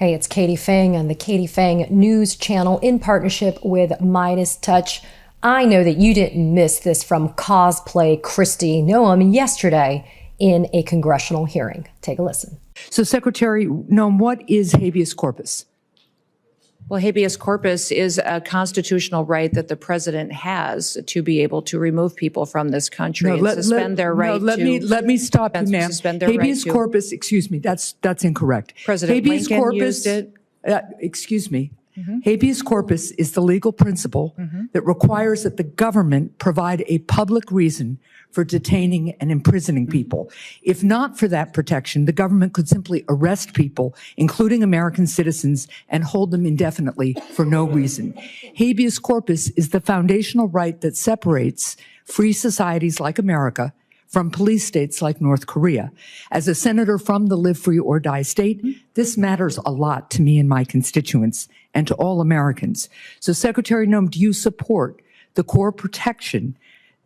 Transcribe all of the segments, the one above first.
Hey, it's Katie Phang on the Katie Phang News Channel in partnership with Midas Touch. I know that you didn't miss this from cosplay Kristi Noem yesterday in a congressional hearing. Take a listen. So, Secretary Noem, what is habeas corpus? Well, habeas corpus is a constitutional right that the president has to be able to remove people from this country and suspend their right to. Let me stop you, ma'am. Suspend their habeas right corpus, excuse me, that's incorrect. President habeas Lincoln corpus, used it. Excuse me. Habeas corpus is the legal principle that requires that the government provide a public reason for detaining and imprisoning people. If not for that protection, the government could simply arrest people, including American citizens, and hold them indefinitely for no reason. Habeas corpus is the foundational right that separates free societies like America from police states like North Korea. As a senator from the live free or die state, this matters a lot to me and my constituents and to all Americans. So, Secretary Noem, do you support the core protection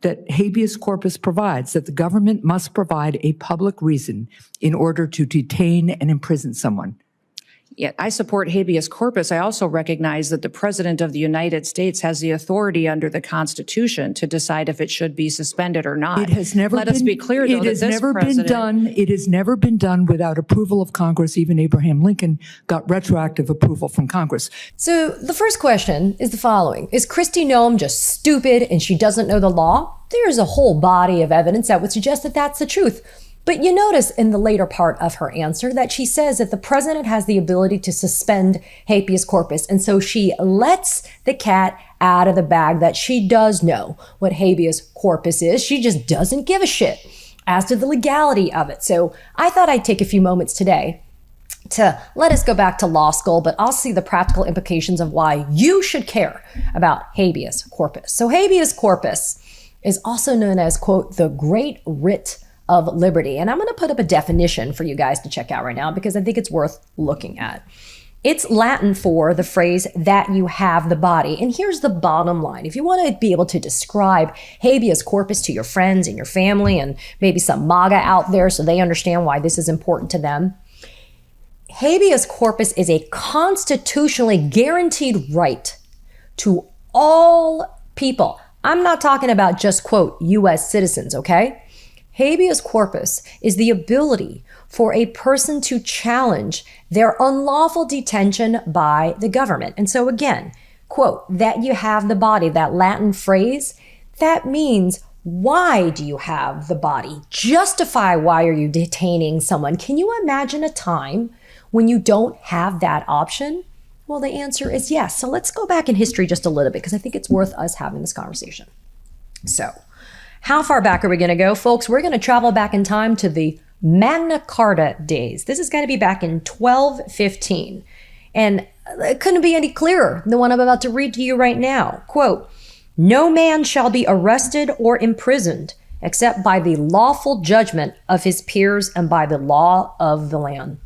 that habeas corpus provides, that the government must provide a public reason in order to detain and imprison someone? Yeah, I support habeas corpus. I also recognize that the president of the United States has the authority under the Constitution to decide if it should be suspended or not. It has never Let us be clear, though, it has never been done. It has never been done without approval of Congress. Even Abraham Lincoln got retroactive approval from Congress. So the first question is the following. Is Kristi Noem just stupid and she doesn't know the law? There's a whole body of evidence that would suggest that that's the truth. But you notice in the later part of her answer that she says that the president has the ability to suspend habeas corpus. And so she lets the cat out of the bag that she does know what habeas corpus is. She just doesn't give a shit as to the legality of it. So I thought I'd take a few moments today to let us go back to law school, but I'll see the practical implications of why you should care about habeas corpus. So habeas corpus is also known as, quote, the great writ of liberty. And I'm going to put up a definition for you guys to check out right now because I think it's worth looking at. It's Latin for the phrase that you have the body. And here's the bottom line. If you want to be able to describe habeas corpus to your friends and your family and maybe some MAGA out there so they understand why this is important to them, habeas corpus is a constitutionally guaranteed right to all people. I'm not talking about just, quote, U.S. citizens, okay? Habeas corpus is the ability for a person to challenge their unlawful detention by the government. And so again, quote, that you have the body, that Latin phrase, that means why do you have the body? Justify why are you detaining someone? Can you imagine a time when you don't have that option? Well, the answer is yes. So let's go back in history just a little bit because I think it's worth us having this conversation. So, how far back are we going to go, folks? We're going to travel back in time to the Magna Carta days. This is going to be back in 1215. And it couldn't be any clearer, the one I'm about to read to you right now. Quote, no man shall be arrested or imprisoned except by the lawful judgment of his peers and by the law of the land.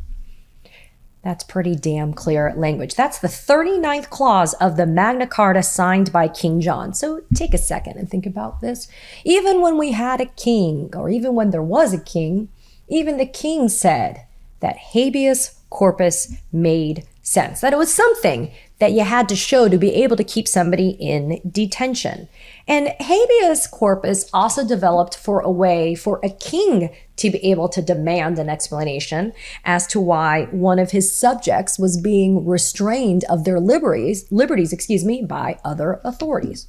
That's pretty damn clear language. That's the 39th clause of the Magna Carta signed by King John. So take a second and think about this. Even when we had a king, or even when there was a king, even the king said that habeas corpus made sense, that it was something that you had to show to be able to keep somebody in detention. And habeas corpus also developed for a way for a king to be able to demand an explanation as to why one of his subjects was being restrained of their liberties, by other authorities.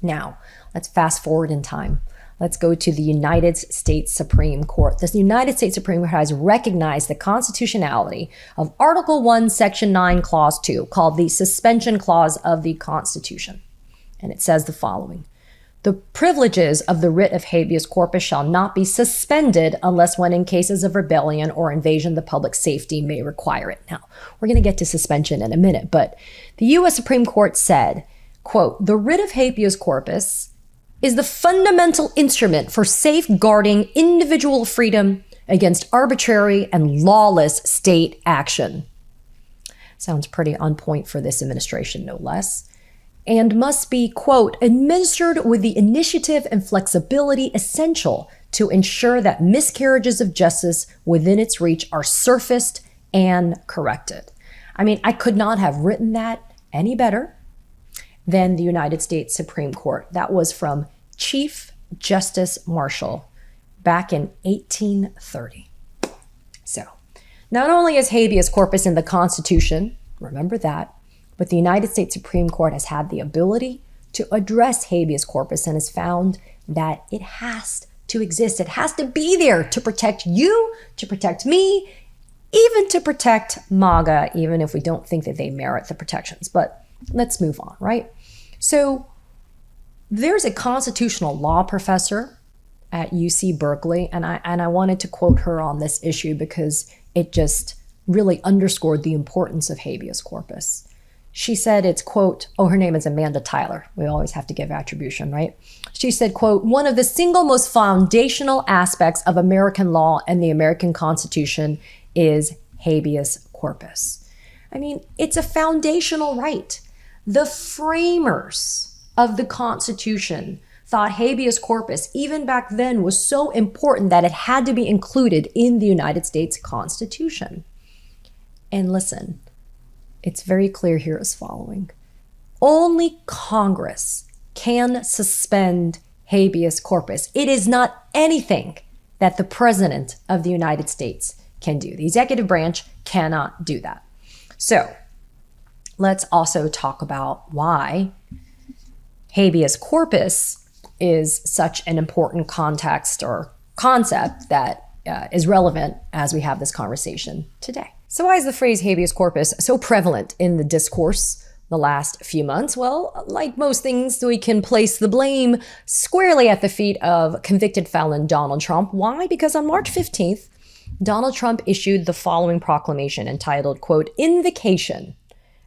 Now, let's fast forward in time. Let's go to the United States Supreme Court. The United States Supreme Court has recognized the constitutionality of Article 1, Section 9, Clause 2, called the Suspension Clause of the Constitution. And it says the following. The privileges of the writ of habeas corpus shall not be suspended unless when in cases of rebellion or invasion the public safety may require it. Now, we're going to get to suspension in a minute, but the U.S. Supreme Court said, quote, the writ of habeas corpus is the fundamental instrument for safeguarding individual freedom against arbitrary and lawless state action. Sounds pretty on point for this administration, no less. And must be, quote, administered with the initiative and flexibility essential to ensure that miscarriages of justice within its reach are surfaced and corrected. I mean, I could not have written that any better than the United States Supreme Court. That was from Chief Justice Marshall back in 1830. So, not only is habeas corpus in the Constitution, remember that, but the United States Supreme Court has had the ability to address habeas corpus and has found that it has to exist. It has to be there to protect you, to protect me, even to protect MAGA, even if we don't think that they merit the protections. But let's move on, right? So there's a constitutional law professor at UC Berkeley, and I wanted to quote her on this issue because it just really underscored the importance of habeas corpus. She said it's, quote, her name is Amanda Tyler. We always have to give attribution, right? She said, quote, one of the single most foundational aspects of American law and the American Constitution is habeas corpus. I mean, it's a foundational right. The framers of the Constitution thought habeas corpus, even back then, was so important that it had to be included in the United States Constitution. And listen, it's very clear here as following. Only Congress can suspend habeas corpus. It is not anything that the President of the United States can do. The executive branch cannot do that. So let's also talk about why habeas corpus is such an important context or concept that is relevant as we have this conversation today. So why is the phrase habeas corpus so prevalent in the discourse the last few months? Well, like most things, we can place the blame squarely at the feet of convicted felon Donald Trump. Why? Because on March 15th, Donald Trump issued the following proclamation entitled, quote, Invocation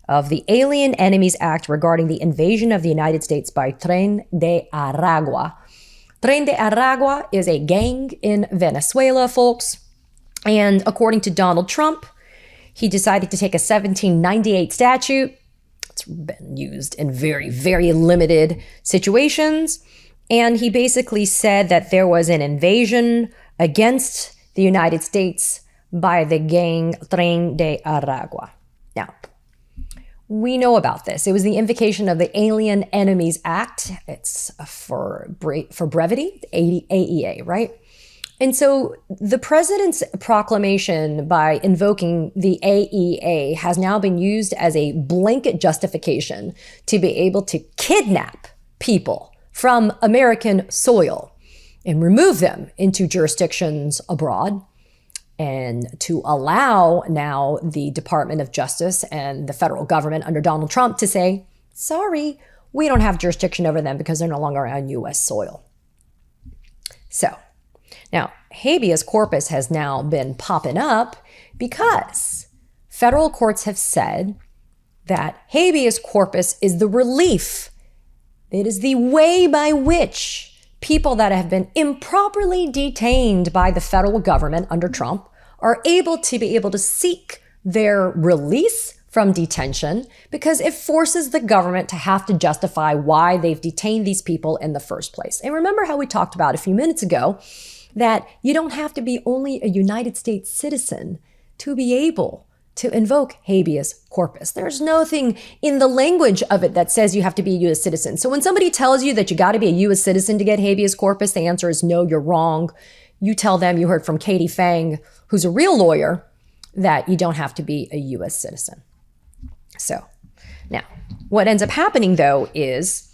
of the Alien Enemies Act regarding the invasion of the United States by Tren de Aragua. Tren de Aragua is a gang in Venezuela, folks. And according to Donald Trump, he decided to take a 1798 statute. It's been used in very, very limited situations. And he basically said that there was an invasion against the United States by the gang Tren de Aragua. Now, we know about this. It was the invocation of the Alien Enemies Act. It's for brevity, AEA, right? And so the president's proclamation by invoking the AEA has now been used as a blanket justification to be able to kidnap people from American soil and remove them into jurisdictions abroad, and to allow now the Department of Justice and the federal government under Donald Trump to say, sorry, we don't have jurisdiction over them because they're no longer on U.S. soil. So now habeas corpus has now been popping up because federal courts have said that habeas corpus is the relief. It is the way by which people that have been improperly detained by the federal government under Trump are able to seek their release from detention because it forces the government to have to justify why they've detained these people in the first place. And remember how we talked about a few minutes ago that you don't have to be only a United States citizen to be able to invoke habeas corpus. There's nothing in the language of it that says you have to be a U.S. citizen. So when somebody tells you that you got to be a U.S. citizen to get habeas corpus, the answer is no, you're wrong. You tell them you heard from Katie Phang, who's a real lawyer, that you don't have to be a U.S. citizen. So now, what ends up happening, though, is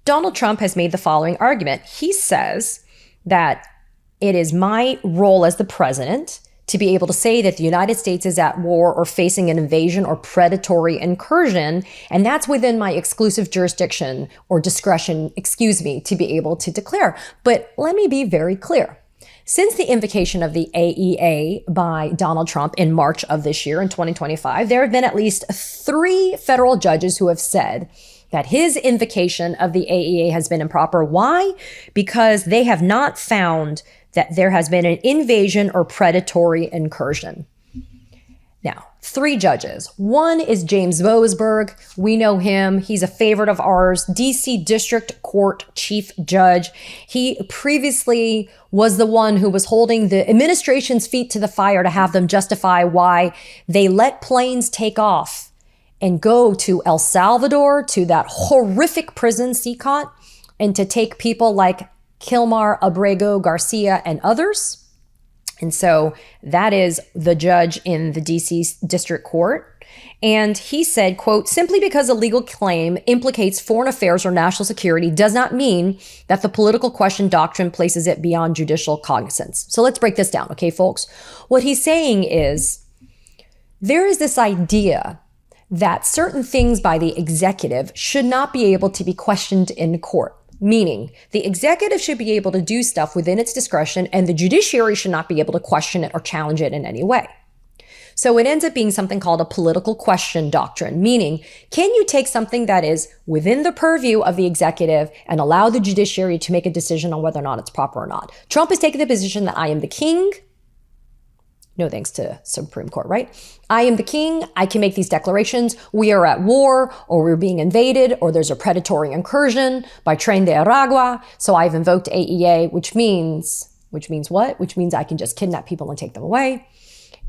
Donald Trump has made the following argument. He says that it is my role as the president to be able to say that the United States is at war or facing an invasion or predatory incursion, and that's within my exclusive jurisdiction or discretion, to be able to declare. But let me be very clear. Since the invocation of the AEA by Donald Trump in March of this year, in 2025, there have been at least 3 federal judges who have said that his invocation of the AEA has been improper. Why? Because they have not found that there has been an invasion or predatory incursion. Now, 3 judges. One is James Boasberg. We know him. He's a favorite of ours, DC District Court Chief Judge. He previously was the one who was holding the administration's feet to the fire to have them justify why they let planes take off and go to El Salvador, to that horrific prison, CCOT, and to take people like Kilmar Abrego Garcia and others. And so that is the judge in the DC District Court. And he said, quote, simply because a legal claim implicates foreign affairs or national security does not mean that the political question doctrine places it beyond judicial cognizance. So let's break this down, okay, folks? What he's saying is there is this idea that certain things by the executive should not be able to be questioned in court. Meaning, the executive should be able to do stuff within its discretion, and the judiciary should not be able to question it or challenge it in any way. So it ends up being something called a political question doctrine, meaning, can you take something that is within the purview of the executive and allow the judiciary to make a decision on whether or not it's proper or not? Trump has taken the position that I am the king. No thanks to Supreme Court, right? I am the king. I can make these declarations. We are at war, or we're being invaded, or there's a predatory incursion by Tren de Aragua. So I've invoked AEA, which means what? Which means I can just kidnap people and take them away.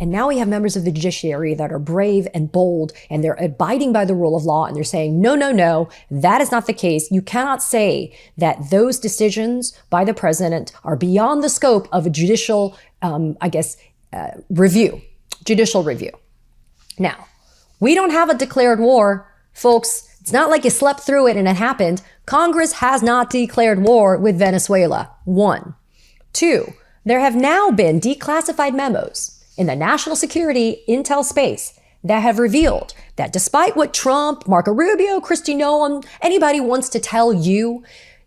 And now we have members of the judiciary that are brave and bold, and they're abiding by the rule of law, and they're saying, no, that is not the case. You cannot say that those decisions by the president are beyond the scope of a judicial, judicial review. Now, we don't have a declared war, folks. It's not like you slept through it and it happened. Congress has not declared war with Venezuela. 1. 2, there have now been declassified memos in the national security intel space that have revealed that despite what Trump, Marco Rubio, Kristi Noem, anybody wants to tell you,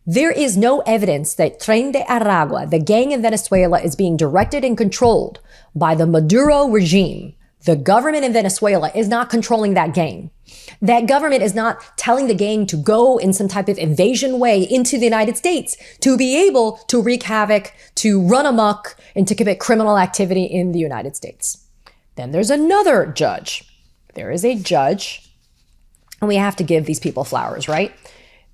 there is no evidence that Tren de Aragua, the gang in Venezuela, is being directed and controlled by the Maduro regime. The government in Venezuela is not controlling that gang. That government is not telling the gang to go in some type of invasion way into the United States to be able to wreak havoc, to run amok, and to commit criminal activity in the United States. Then there's another judge. There is a judge, and we have to give these people flowers, right?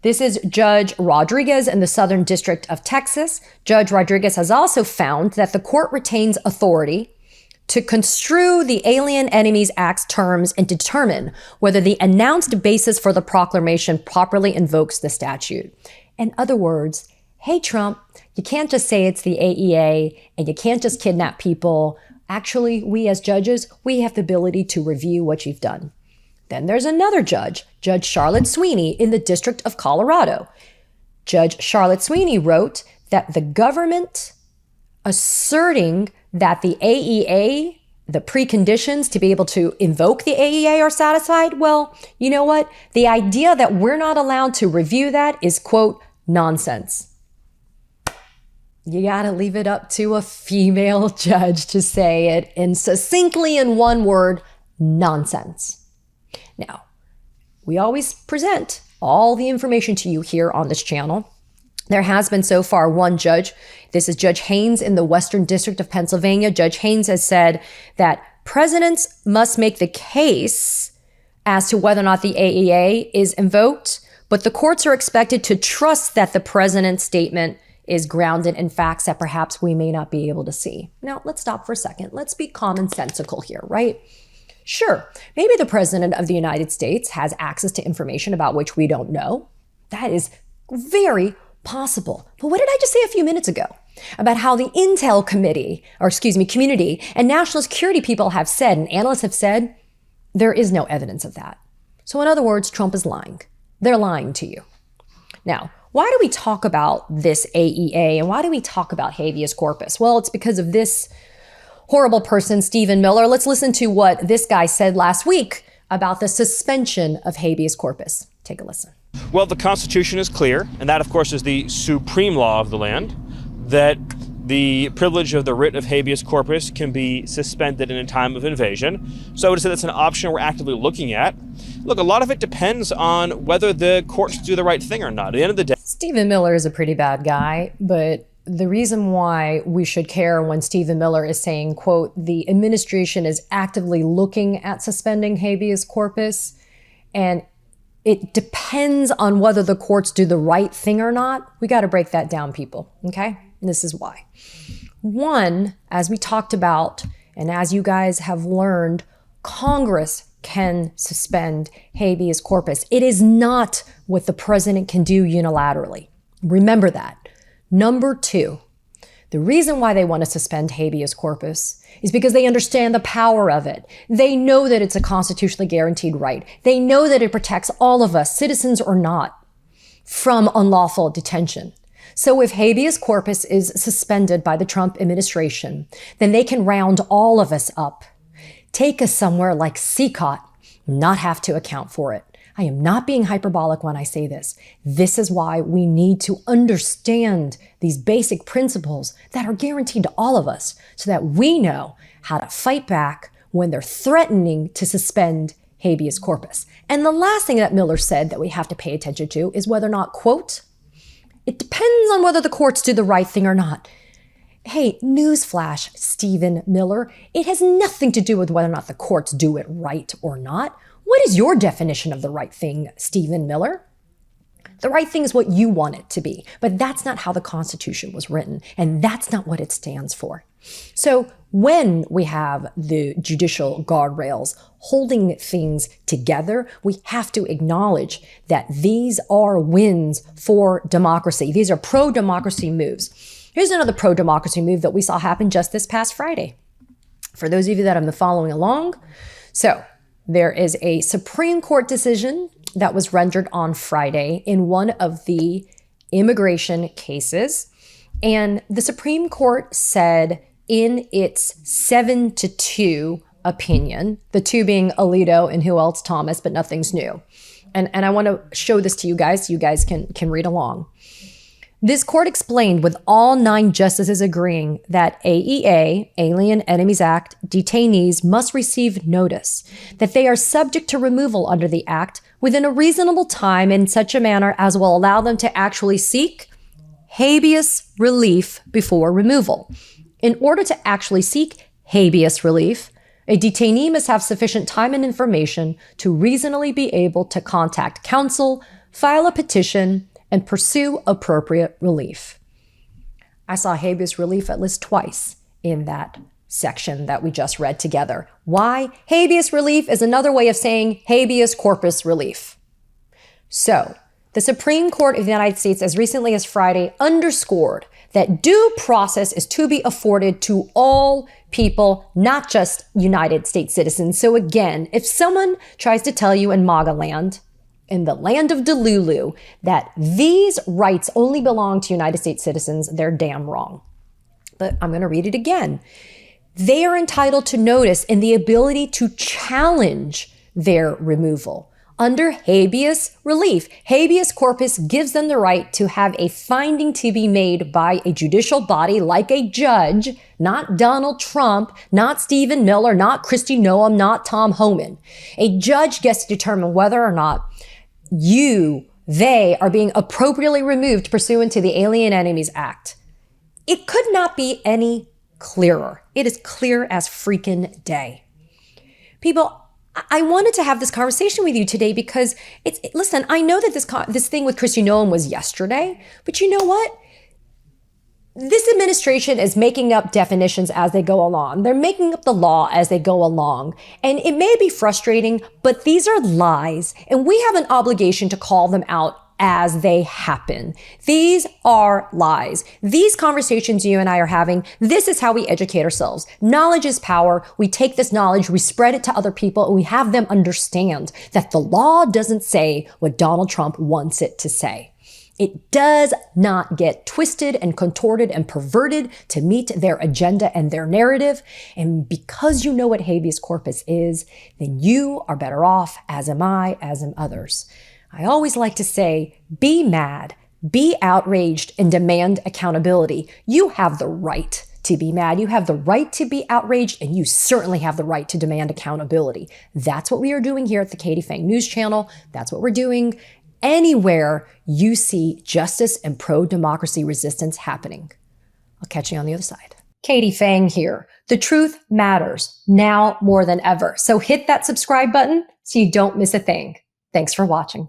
This is Judge Rodriguez in the Southern District of Texas. Judge Rodriguez has also found that the court retains authority to construe the Alien Enemies Act's terms and determine whether the announced basis for the proclamation properly invokes the statute. In other words, hey, Trump, you can't just say it's the AEA and you can't just kidnap people. Actually, we as judges, we have the ability to review what you've done. Then there's another judge, Judge Charlotte Sweeney in the District of Colorado. Judge Charlotte Sweeney wrote that the government asserting that the AEA, the preconditions to be able to invoke the AEA are satisfied, well, you know what? The idea that we're not allowed to review that is, quote, nonsense. You gotta leave it up to a female judge to say it, and succinctly in one word, nonsense. Now, we always present all the information to you here on this channel. There has been so far one judge. This is Judge Haynes in the Western District of Pennsylvania. Judge Haynes has said that presidents must make the case as to whether or not the AEA is invoked, but the courts are expected to trust that the president's statement is grounded in facts that perhaps we may not be able to see. Now, let's stop for a second. Let's be commonsensical here, right? Sure, maybe the president of the United States has access to information about which we don't know. That is very possible. But what did I just say a few minutes ago about how the Intel community and national security people have said, and analysts have said, there is no evidence of that. So in other words, Trump is lying. They're lying to you. Now, why do we talk about this AEA and why do we talk about habeas corpus? Well, it's because of this horrible person, Stephen Miller. Let's listen to what this guy said last week about the suspension of habeas corpus. Take a listen. Well, the Constitution is clear, and that, of course, is the supreme law of the land, that the privilege of the writ of habeas corpus can be suspended in a time of invasion. So I would say that's an option we're actively looking at. Look, a lot of it depends on whether the courts do the right thing or not. At the end of the day, Stephen Miller is a pretty bad guy, but the reason why we should care when Stephen Miller is saying, quote, the administration is actively looking at suspending habeas corpus, and it depends on whether the courts do the right thing or not. We got to break that down, people, okay? And this is why. One, as we talked about, and as you guys have learned, Congress can suspend habeas corpus. It is not what the president can do unilaterally. Remember that. Number two, the reason why they want to suspend habeas corpus is because they understand the power of it. They know that it's a constitutionally guaranteed right. They know that it protects all of us, citizens or not, from unlawful detention. So if habeas corpus is suspended by the Trump administration, then they can round all of us up, take us somewhere like CCOT, not have to account for it. I am not being hyperbolic when I say this. This is why we need to understand these basic principles that are guaranteed to all of us so that we know how to fight back when they're threatening to suspend habeas corpus. And the last thing that Miller said that we have to pay attention to is whether or not, quote, it depends on whether the courts do the right thing or not. Hey, newsflash, Stephen Miller, it has nothing to do with whether or not the courts do it right or not. What is your definition of the right thing, Stephen Miller? The right thing is what you want it to be, but that's not how the Constitution was written, and that's not what it stands for. So when we have the judicial guardrails holding things together, we have to acknowledge that these are wins for democracy. These are pro-democracy moves. Here's another pro-democracy move that we saw happen just this past Friday. For those of you that have been following along, so there is a Supreme Court decision that was rendered on Friday in one of the immigration cases. And the Supreme Court said in its 7-2 opinion, the two being Alito and who else, Thomas, but nothing's new. And I want to show this to you guys so you guys can read along. This court explained, with all 9 justices agreeing, that AEA, Alien Enemies Act, detainees must receive notice that they are subject to removal under the act within a reasonable time in such a manner as will allow them to actually seek habeas relief before removal. In order to actually seek habeas relief, a detainee must have sufficient time and information to reasonably be able to contact counsel, file a petition, and pursue appropriate relief. I saw habeas relief at least twice in that section that we just read together. Why? Habeas relief is another way of saying habeas corpus relief. So, the Supreme Court of the United States, as recently as Friday, underscored that due process is to be afforded to all people, not just United States citizens. So again, if someone tries to tell you in MAGA land, in the land of Delulu, that these rights only belong to United States citizens, they're damn wrong. But I'm going to read it again. They are entitled to notice and the ability to challenge their removal. Under habeas relief, habeas corpus gives them the right to have a finding to be made by a judicial body like a judge, not Donald Trump, not Stephen Miller, not Kristi Noem, not Tom Homan. A judge gets to determine whether or not they are being appropriately removed pursuant to the Alien Enemies Act. It could not be any clearer. It is clear as freaking day. People, I wanted to have this conversation with you today because listen, I know that this thing with Kristi Noem was yesterday, but you know what? This administration is making up definitions as they go along. They're making up the law as they go along. And it may be frustrating, but these are lies. And we have an obligation to call them out as they happen. These are lies. These conversations you and I are having, this is how we educate ourselves. Knowledge is power. We take this knowledge, we spread it to other people, and we have them understand that the law doesn't say what Donald Trump wants it to say. It does not get twisted and contorted and perverted to meet their agenda and their narrative. And because you know what habeas corpus is, then you are better off, as am I, as am others. I always like to say, be mad, be outraged, and demand accountability. You have the right to be mad. You have the right to be outraged, and you certainly have the right to demand accountability. That's what we are doing here at the Katie Phang News Channel. That's what we're doing anywhere you see justice and pro-democracy resistance happening. I'll catch you on the other side. Katie Phang here. The truth matters now more than ever. So hit that subscribe button so you don't miss a thing. Thanks for watching.